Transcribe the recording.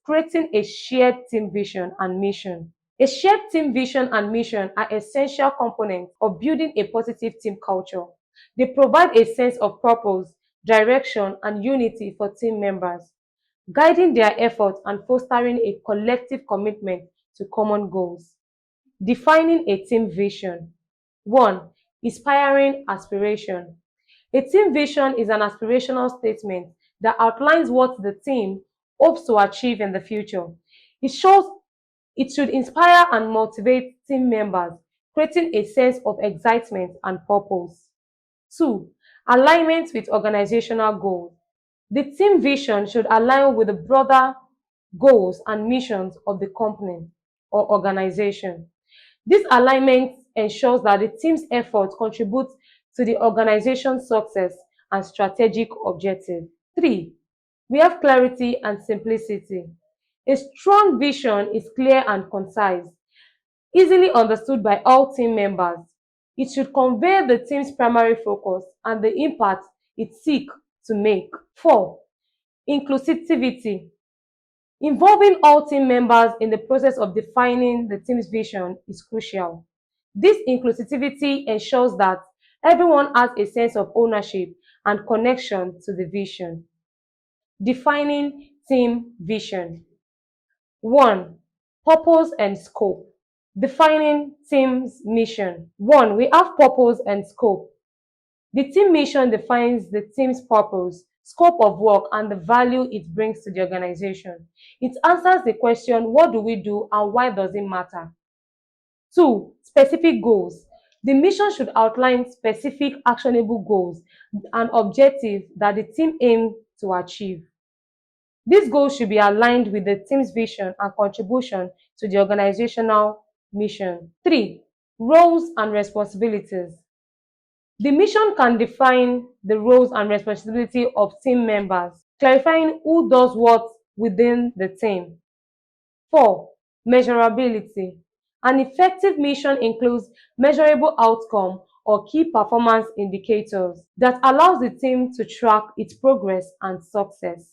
creating a shared team vision and mission. A shared team vision and mission are essential components of building a positive team culture. They provide a sense of purpose, direction, and unity for team members, guiding their efforts and fostering a collective commitment to common goals. Defining a team vision. 1. Inspiring aspiration. A team vision is an aspirational statement that outlines what the team hopes to achieve in the future. It shows it should inspire and motivate team members, creating a sense of excitement and purpose. 2. Alignment with organizational goals. The team vision should align with the broader goals and missions of the company or organization. This alignment ensures that the team's efforts contribute to the organization's success and strategic objectives. 3. We have clarity and simplicity. A strong vision is clear and concise, easily understood by all team members. It should convey the team's primary focus and the impact it seeks to make. 4. Inclusivity. Involving all team members in the process of defining the team's vision is crucial. This inclusivity ensures that everyone has a sense of ownership and connection to the vision. Defining team vision. 1. Purpose and scope. Defining team's mission. 1. We have purpose and scope. The team mission defines the team's purpose, scope of work, and the value it brings to the organization. It answers the question, what do we do and why does it matter? 2. Specific goals. The mission should outline specific actionable goals and objectives that the team aims to achieve. These goals should be aligned with the team's vision and contribution to the organizational mission. 3. Roles and responsibilities. The mission can define the roles and responsibility of team members, clarifying who does what within the team. 4. Measurability. An effective mission includes measurable outcome or key performance indicators that allows the team to track its progress and success.